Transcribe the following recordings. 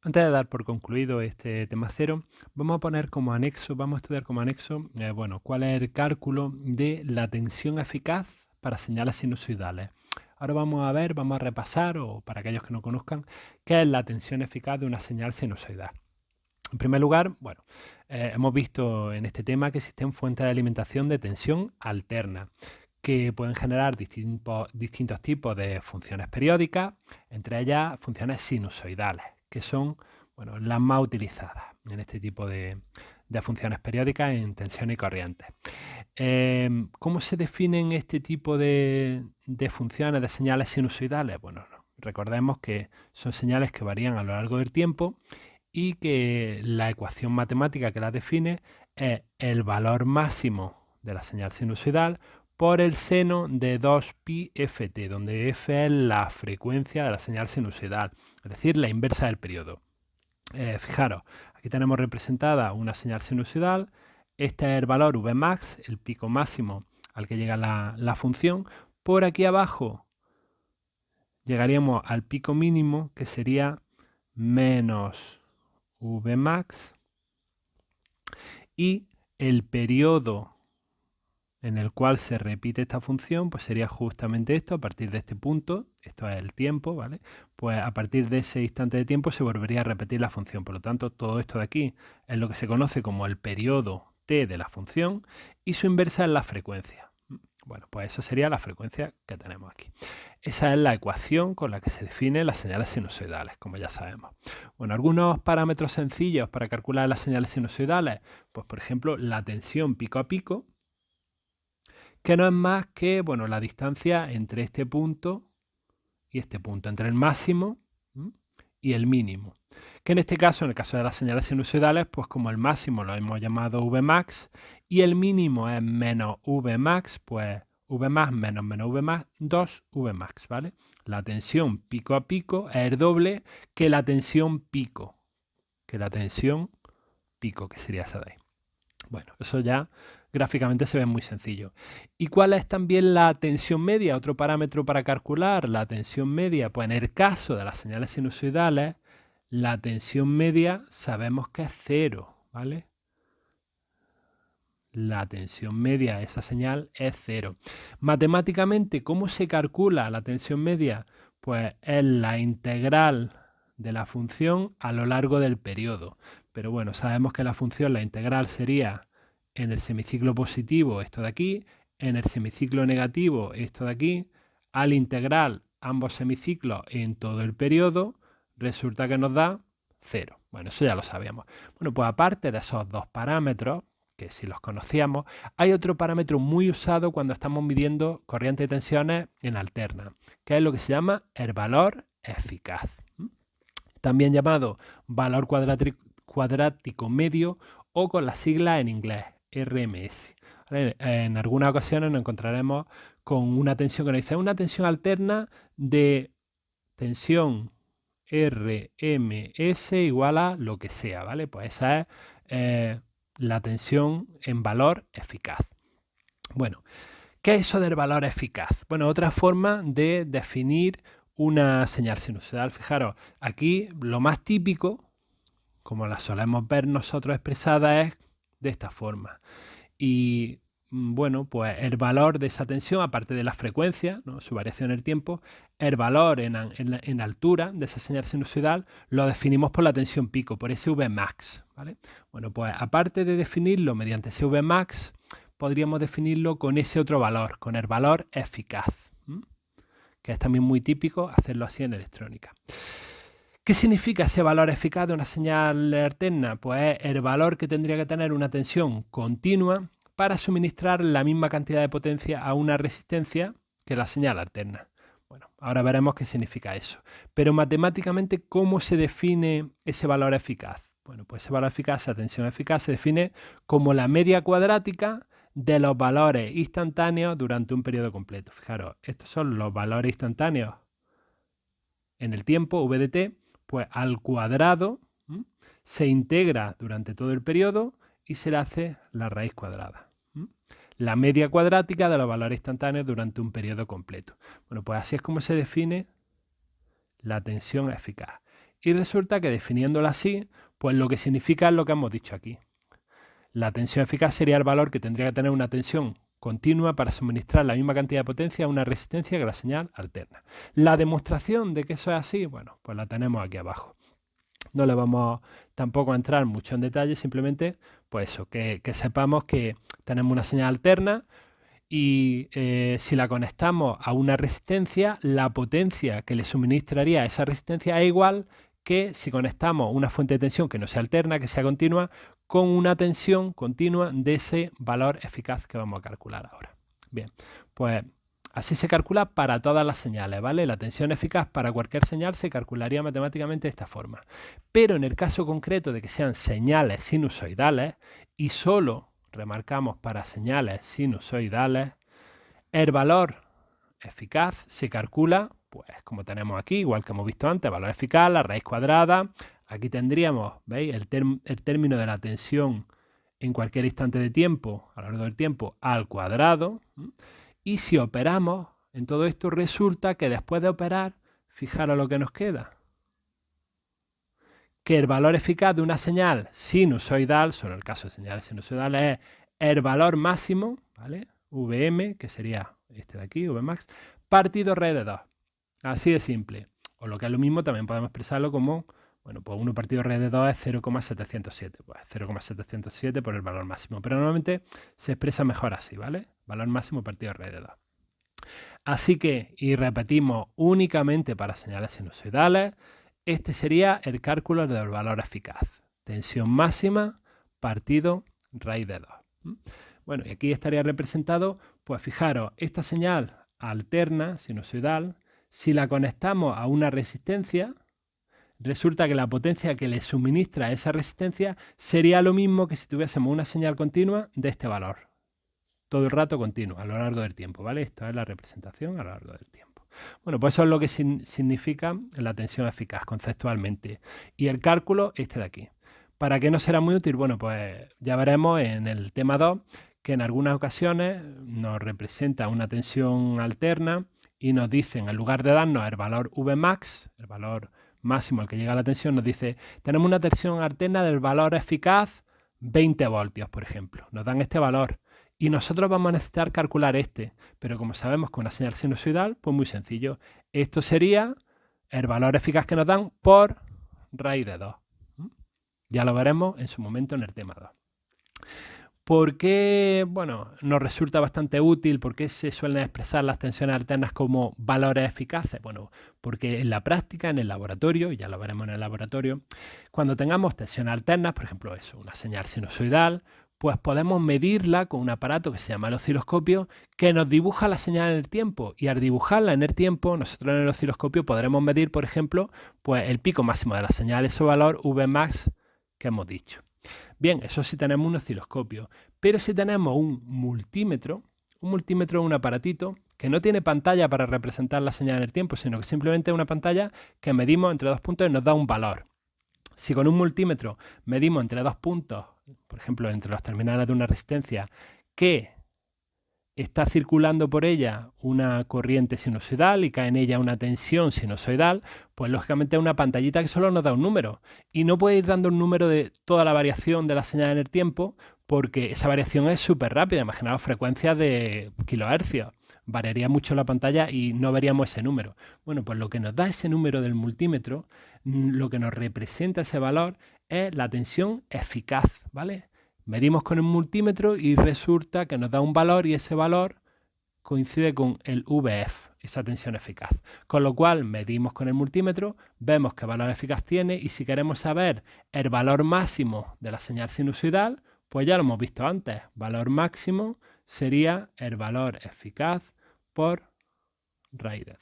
Antes de dar por concluido este tema cero, vamos a estudiar como anexo, bueno, cuál es el cálculo de la tensión eficaz para señales sinusoidales. Ahora vamos a repasar, o para aquellos que no conozcan, qué es la tensión eficaz de una señal sinusoidal. En primer lugar, bueno, hemos visto en este tema que existen fuentes de alimentación de tensión alterna, que pueden generar distintos tipos de funciones periódicas, entre ellas funciones sinusoidales, que son, bueno, las más utilizadas en este tipo de funciones periódicas en tensión y corriente. ¿Cómo se definen este tipo de funciones, de señales sinusoidales? Bueno, recordemos que son señales que varían a lo largo del tiempo y que la ecuación matemática que las define es el valor máximo de la señal sinusoidal por el seno de 2pi ft, donde f es la frecuencia de la señal sinusoidal, es decir, la inversa del periodo. Fijaros, aquí tenemos representada una señal sinusoidal, este es el valor Vmax, el pico máximo al que llega la función. Por aquí abajo llegaríamos al pico mínimo, que sería menos Vmax, y el periodo en el cual se repite esta función, pues sería justamente esto, a partir de este punto, esto es el tiempo, ¿vale? Pues a partir de ese instante de tiempo se volvería a repetir la función. Por lo tanto, todo esto de aquí es lo que se conoce como el periodo t de la función y su inversa es la frecuencia. Bueno, pues esa sería la frecuencia que tenemos aquí. Esa es la ecuación con la que se definen las señales sinusoidales, como ya sabemos. Bueno, algunos parámetros sencillos para calcular las señales sinusoidales, pues por ejemplo, la tensión pico a pico, que no es más que, bueno, la distancia entre este punto y este punto, entre el máximo y el mínimo. Que en este caso, en el caso de las señales sinusoidales, pues como el máximo lo hemos llamado Vmax y el mínimo es menos Vmax, pues Vmax menos Vmax, 2 Vmax, ¿vale? La tensión pico a pico es el doble que la tensión pico, que sería esa de ahí. Bueno, eso ya gráficamente se ve muy sencillo. ¿Y cuál es también la tensión media? Otro parámetro para calcular la tensión media. Pues en el caso de las señales sinusoidales, la tensión media sabemos que es cero, ¿vale? La tensión media de esa señal es cero. Matemáticamente, ¿cómo se calcula la tensión media? Pues es la integral de la función a lo largo del periodo. Pero bueno, sabemos que la función, la integral sería en el semiciclo positivo esto de aquí, en el semiciclo negativo esto de aquí, al integral ambos semiciclos en todo el periodo, resulta que nos da cero. Bueno, eso ya lo sabíamos. Bueno, pues aparte de esos dos parámetros, que si los conocíamos, hay otro parámetro muy usado cuando estamos midiendo corrientes y tensiones en alterna, que es lo que se llama el valor eficaz, también llamado valor cuadrático medio o con las siglas en inglés, RMS. En algunas ocasiones nos encontraremos con una tensión que nos dice una tensión alterna de tensión RMS igual a lo que sea, ¿vale? Pues esa es la tensión en valor eficaz. Bueno, ¿qué es eso del valor eficaz? Bueno, otra forma de definir una señal sinusoidal. Fijaros, aquí lo más típico, como la solemos ver nosotros expresada, es de esta forma. Y bueno, pues el valor de esa tensión, aparte de la frecuencia, ¿no?, su variación en el tiempo, el valor en altura de esa señal sinusoidal lo definimos por la tensión pico, por ese Vmax, ¿vale? Bueno, pues aparte de definirlo mediante ese Vmax, podríamos definirlo con ese otro valor, con el valor eficaz, que es también muy típico hacerlo así en electrónica. ¿Qué significa ese valor eficaz de una señal alterna? Pues es el valor que tendría que tener una tensión continua para suministrar la misma cantidad de potencia a una resistencia que la señal alterna. Bueno, ahora veremos qué significa eso. Pero matemáticamente, ¿cómo se define ese valor eficaz? Bueno, pues ese valor eficaz, esa tensión eficaz, se define como la media cuadrática de los valores instantáneos durante un periodo completo. Fijaros, estos son los valores instantáneos en el tiempo, v de t, pues al cuadrado se integra durante todo el periodo y se le hace la raíz cuadrada. La media cuadrática de los valores instantáneos durante un periodo completo. Bueno, pues así es como se define la tensión eficaz. Y resulta que definiéndola así, pues lo que significa es lo que hemos dicho aquí. La tensión eficaz sería el valor que tendría que tener una tensión continua para suministrar la misma cantidad de potencia a una resistencia que la señal alterna. La demostración de que eso es así, bueno, pues la tenemos aquí abajo. No le vamos tampoco a entrar mucho en detalle, simplemente pues eso, que sepamos que tenemos una señal alterna y si la conectamos a una resistencia, la potencia que le suministraría a esa resistencia es igual que si conectamos una fuente de tensión que no sea alterna, que sea continua, con una tensión continua de ese valor eficaz que vamos a calcular ahora. Bien, pues así se calcula para todas las señales, ¿vale? La tensión eficaz para cualquier señal se calcularía matemáticamente de esta forma. Pero en el caso concreto de que sean señales sinusoidales, y solo remarcamos para señales sinusoidales, el valor eficaz se calcula, pues como tenemos aquí, igual que hemos visto antes, valor eficaz, la raíz cuadrada. Aquí tendríamos, ¿veis? El término de la tensión en cualquier instante de tiempo, a lo largo del tiempo, al cuadrado. Y si operamos en todo esto, resulta que después de operar, fijaros lo que nos queda. Que el valor eficaz de una señal sinusoidal, solo en el caso de señales sinusoidales, es el valor máximo, ¿vale? Vm, que sería este de aquí, Vmax, partido raíz de 2. Así de simple. O lo que es lo mismo, también podemos expresarlo como, bueno, pues 1 partido raíz de 2 es 0,707. Pues 0,707 por el valor máximo. Pero normalmente se expresa mejor así, ¿vale? Valor máximo partido raíz de 2. Así que, y repetimos únicamente para señales sinusoidales, este sería el cálculo del valor eficaz. Tensión máxima partido raíz de 2. Bueno, y aquí estaría representado, pues fijaros, esta señal alterna, sinusoidal, si la conectamos a una resistencia, resulta que la potencia que le suministra a esa resistencia sería lo mismo que si tuviésemos una señal continua de este valor. Todo el rato continuo, a lo largo del tiempo, ¿vale? Esta es la representación a lo largo del tiempo. Bueno, pues eso es lo que significa la tensión eficaz conceptualmente. Y el cálculo, este de aquí. ¿Para qué nos será muy útil? Bueno, pues ya veremos en el tema 2 que en algunas ocasiones nos representa una tensión alterna y nos dicen, en lugar de darnos el valor Vmax, el valor máximo al que llega la tensión, nos dice, tenemos una tensión alterna del valor eficaz 20 voltios, por ejemplo. Nos dan este valor. Y nosotros vamos a necesitar calcular este, pero como sabemos que una señal sinusoidal, pues muy sencillo. Esto sería el valor eficaz que nos dan por raíz de 2. Ya lo veremos en su momento en el tema 2. ¿Por qué, bueno, nos resulta bastante útil? ¿Por qué se suelen expresar las tensiones alternas como valores eficaces? Bueno, porque en la práctica, en el laboratorio, y ya lo veremos en el laboratorio, cuando tengamos tensiones alternas, por ejemplo eso, una señal sinusoidal, pues podemos medirla con un aparato que se llama el osciloscopio, que nos dibuja la señal en el tiempo. Y al dibujarla en el tiempo, nosotros en el osciloscopio podremos medir, por ejemplo, pues el pico máximo de la señal, ese valor Vmax que hemos dicho. Bien, eso sí tenemos un osciloscopio. Pero si tenemos un multímetro es un aparatito que no tiene pantalla para representar la señal en el tiempo, sino que simplemente es una pantalla que medimos entre dos puntos y nos da un valor. Si con un multímetro medimos entre dos puntos, por ejemplo, entre los terminales de una resistencia, que está circulando por ella una corriente sinusoidal y cae en ella una tensión sinusoidal, pues lógicamente es una pantallita que solo nos da un número. Y no puede ir dando un número de toda la variación de la señal en el tiempo, porque esa variación es súper rápida. Imaginaos frecuencias de kilohercios. Variaría mucho la pantalla y no veríamos ese número. Bueno, pues lo que nos da ese número del multímetro, lo que nos representa ese valor, es la tensión eficaz, ¿vale? Medimos con el multímetro y resulta que nos da un valor y ese valor coincide con el VF, esa tensión eficaz. Con lo cual medimos con el multímetro, vemos qué valor eficaz tiene y si queremos saber el valor máximo de la señal sinusoidal, pues ya lo hemos visto antes. Valor máximo sería el valor eficaz por raíz de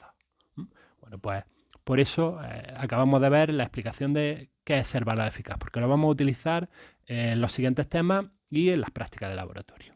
2. Bueno, pues por eso acabamos de ver la explicación de qué es el valor eficaz, porque lo vamos a utilizar en los siguientes temas y en las prácticas de laboratorio.